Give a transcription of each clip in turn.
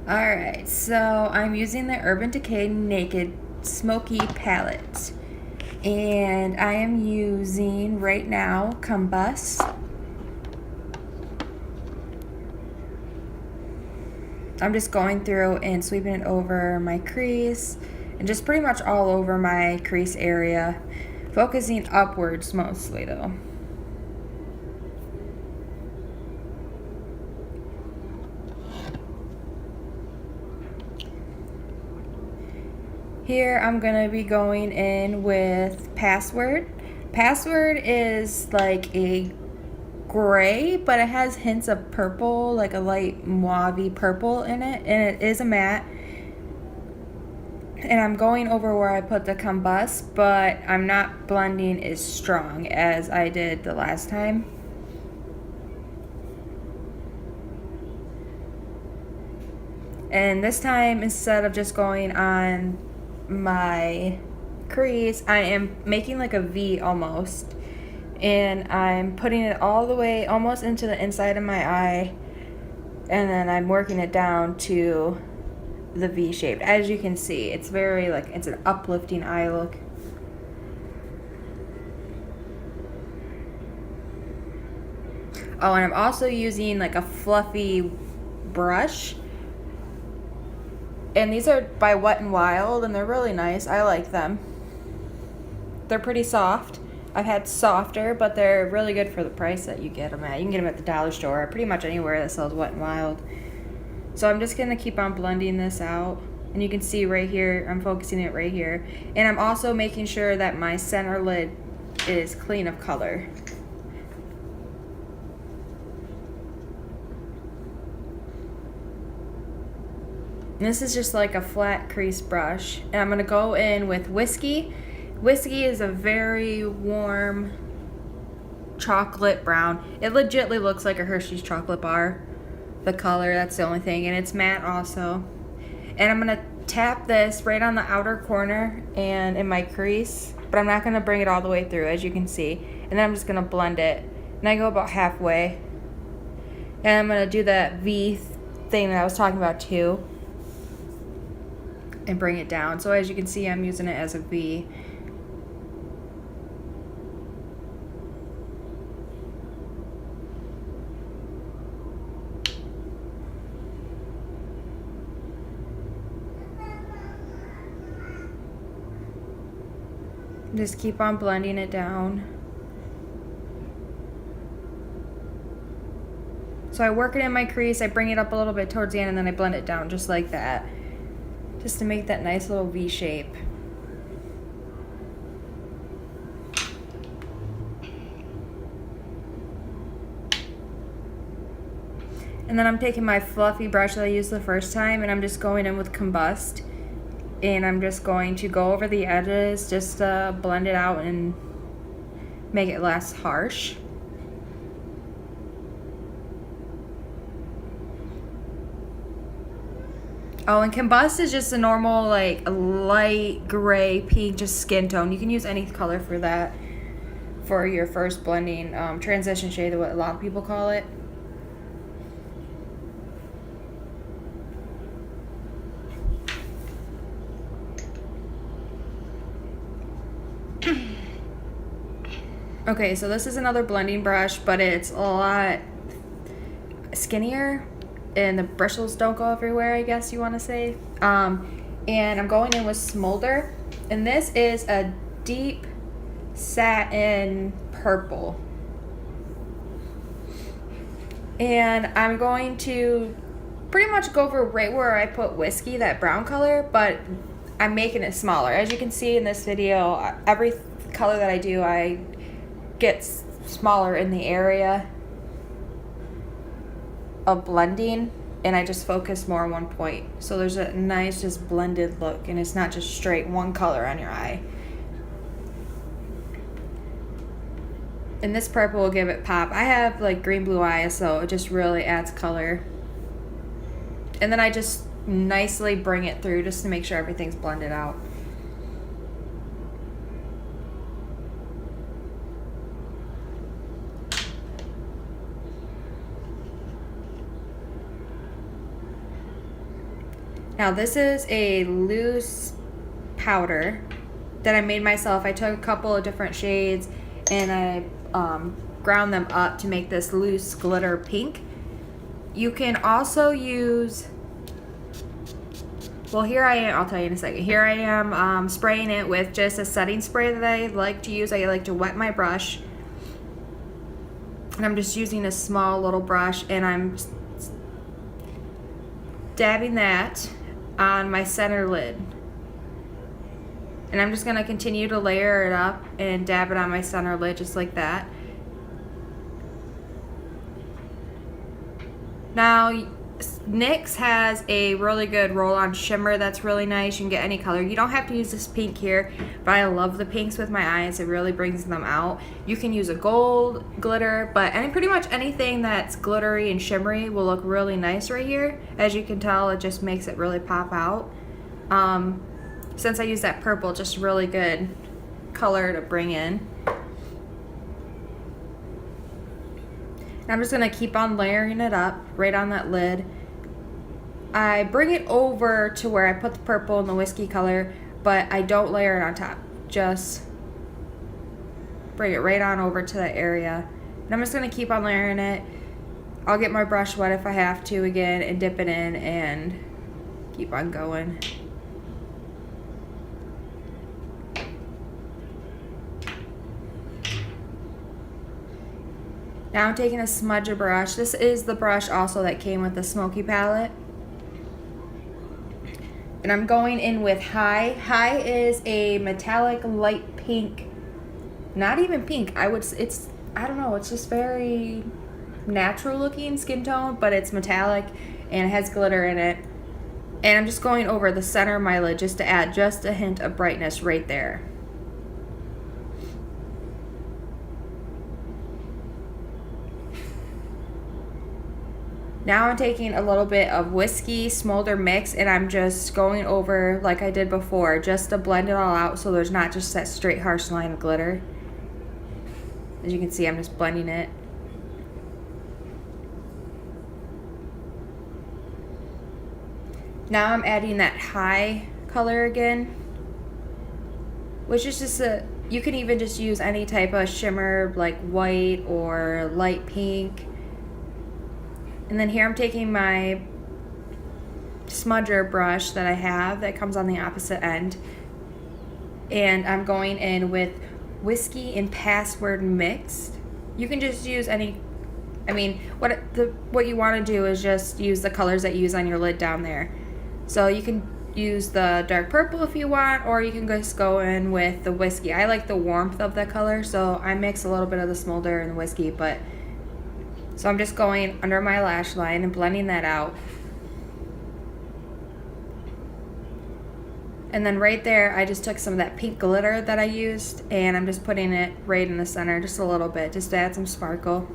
Alright, so I'm using the Urban Decay Naked Smoky Palette. And I am using, right now, Combust. I'm just going through and sweeping it over my crease. And just pretty much all over my crease area. Focusing upwards mostly, though. Here I'm gonna be going in with Password. Password is like a gray, but it has hints of purple, like a light mauve purple in it, and it is a matte. And I'm going over where I put the Combust, but I'm not blending as strong as I did the last time. And this time, instead of just going on my crease, I am making like a V almost, and I'm putting it all the way almost into the inside of my eye, and then I'm working it down to the V shape. As you can see, it's very like, it's an uplifting eye look. Oh, and I'm also using like a fluffy brush. And these are by Wet n Wild, and they're really nice. I like them. They're pretty soft. I've had softer, but they're really good for the price that you get them at. You can get them at the dollar store, or pretty much anywhere that sells Wet n Wild. So I'm just gonna keep on blending this out. And you can see right here, I'm focusing it right here. And I'm also making sure that my center lid is clean of color. And this is just like a flat crease brush. And I'm gonna go in with Whiskey. Whiskey is a very warm chocolate brown. It legitly looks like a Hershey's chocolate bar. The color, that's the only thing. And it's matte also. And I'm gonna tap this right on the outer corner and in my crease. But I'm not gonna bring it all the way through, as you can see. And then I'm just gonna blend it. And I go about halfway. And I'm gonna do that V thing that I was talking about too, and bring it down. So as you can see, I'm using it as a V. Just keep on blending it down. So I work it in my crease, I bring it up a little bit towards the end, and then I blend it down just like that. Just to make that nice little V shape. And then I'm taking my fluffy brush that I used the first time, and I'm just going in with Combust. And I'm just going to go over the edges, just to blend it out and make it less harsh. Oh, and Combust is just a normal, like, light gray, pink, just skin tone. You can use any color for that, for your first blending. Transition shade, what a lot of people call it. Okay, so this is another blending brush, but it's a lot skinnier, and the bristles don't go everywhere, I guess you want to say. And I'm going in with Smolder, and this is a deep satin purple. And I'm going to pretty much go over right where I put Whiskey, that brown color, but I'm making it smaller. As you can see in this video, every color that I do, I get smaller in the area of blending, and I just focus more on one point. So there's a nice just blended look, and it's not just straight one color on your eye. And this purple will give it pop. I have like green blue eyes, so it just really adds color. And then I just nicely bring it through just to make sure everything's blended out. Now this is a loose powder that I made myself. I took a couple of different shades and I ground them up to make this loose glitter pink. You can also use, well, here I am, I'll tell you in a second. Here I am spraying it with just a setting spray that I like to use. I like to wet my brush. And I'm just using a small little brush and I'm dabbing that on my center lid. And I'm just going to continue to layer it up and dab it on my center lid just like that. Now, NYX has a really good roll-on shimmer that's really nice. You can get any color. You don't have to use this pink here, but I love the pinks with my eyes. It really brings them out. You can use a gold glitter, but pretty much anything that's glittery and shimmery will look really nice right here. As you can tell, it just makes it really pop out. Since I use that purple, just really good color to bring in. And I'm just going to keep on layering it up right on that lid. I bring it over to where I put the purple and the whiskey color, but I don't layer it on top. Just bring it right on over to that area. And I'm just going to keep on layering it. I'll get my brush wet if I have to again and dip it in and keep on going. Now I'm taking a smudger brush. This is the brush also that came with the Smokey Palette. And I'm going in with High. High is a metallic light pink. Not even pink. I don't know, it's just very natural looking skin tone, but it's metallic and it has glitter in it. And I'm just going over the center of my lid just to add just a hint of brightness right there. Now I'm taking a little bit of Whiskey Smolder Mix and I'm just going over like I did before just to blend it all out so there's not just that straight harsh line of glitter. As you can see, I'm just blending it. Now I'm adding that High color again, which is just you can even just use any type of shimmer like white or light pink. And then here I'm taking my smudger brush that I have that comes on the opposite end. And I'm going in with Whiskey and Password Mixed. You can just use any, what you want to do is just use the colors that you use on your lid down there. So you can use the dark purple if you want, or you can just go in with the whiskey. I like the warmth of the color, so I mix a little bit of the smolder and the whiskey, so I'm just going under my lash line and blending that out. And then right there, I just took some of that pink glitter that I used and I'm just putting it right in the center, just a little bit, just to add some sparkle.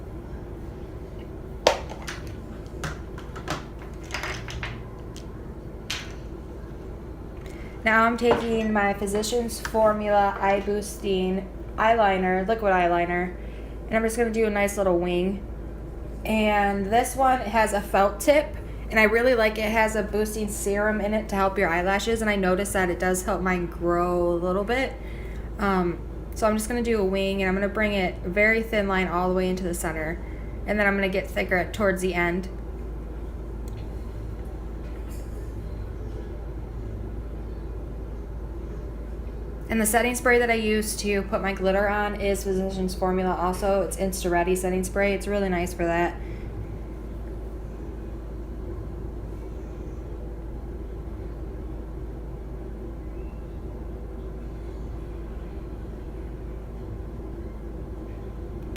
Now I'm taking my Physicians Formula Eye Boosting Eyeliner, liquid eyeliner, and I'm just going to do a nice little wing. And this one has a felt tip, and I really like it. It has a boosting serum in it to help your eyelashes, and I noticed that it does help mine grow a little bit. So I'm just going to do a wing, and I'm going to bring it a very thin line all the way into the center, and then I'm going to get thicker towards the end. And the setting spray that I use to put my glitter on is Physicians Formula also. It's Insta Ready setting spray. It's really nice for that.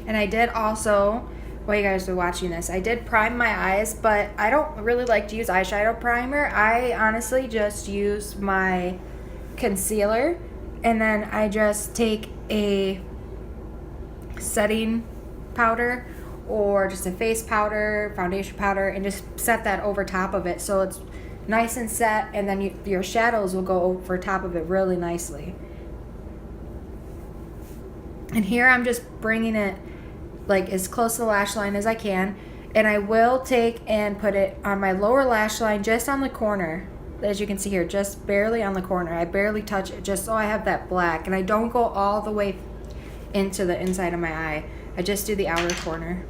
And I did also, while you guys are watching this, I did prime my eyes, but I don't really like to use eyeshadow primer. I honestly just use my concealer. And then I just take a setting powder or just a face powder, foundation powder, and just set that over top of it so it's nice and set, and then your shadows will go over top of it really nicely. And here I'm just bringing it like as close to the lash line as I can, and I will take and put it on my lower lash line just on the corner. as you can see here, just barely on the corner. I barely touch it just so I have that black, and I don't go all the way into the inside of my eye. I just do the outer corner.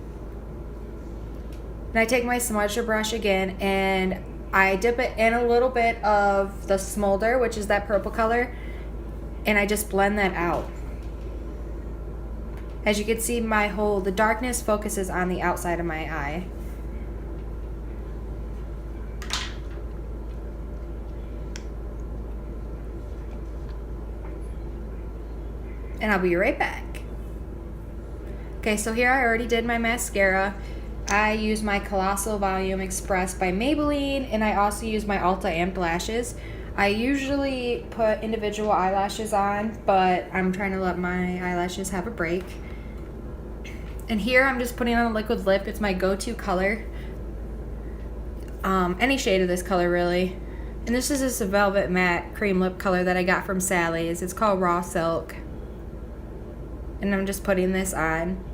And I take my smudger brush again and I dip it in a little bit of the smolder, which is that purple color, and I just blend that out. As you can see, the darkness focuses on the outside of my eye. And I'll be right back. Okay, so here I already did my mascara. I use my Colossal Volume Express by Maybelline, and I also use my Ulta Amped Lashes. I usually put individual eyelashes on, but I'm trying to let my eyelashes have a break. And here I'm just putting on a liquid lip. It's my go-to color. Any shade of this color, really. And this is just a Velvet Matte cream lip color that I got from Sally's. It's called Raw Silk. And I'm just putting this on.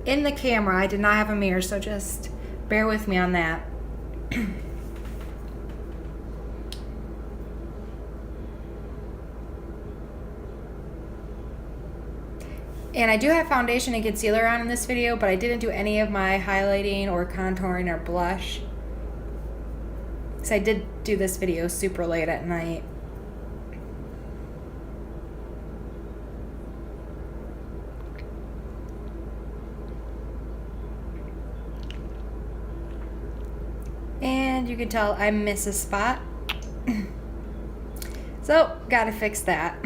In the camera, I did not have a mirror, so just bear with me on that. And I do have foundation and concealer on in this video, but I didn't do any of my highlighting or contouring or blush. So I did do this video super late at night. And you can tell I miss a spot. So, gotta fix that.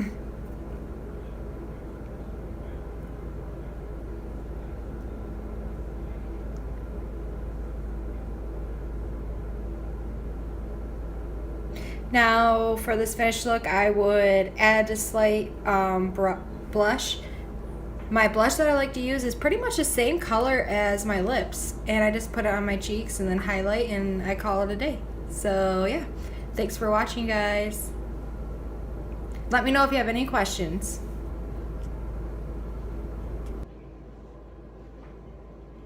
Now, for this finished look, I would add a slight blush. My blush that I like to use is pretty much the same color as my lips, and I just put it on my cheeks and then highlight, and I call it a day. So yeah, thanks for watching, guys. Let me know if you have any questions.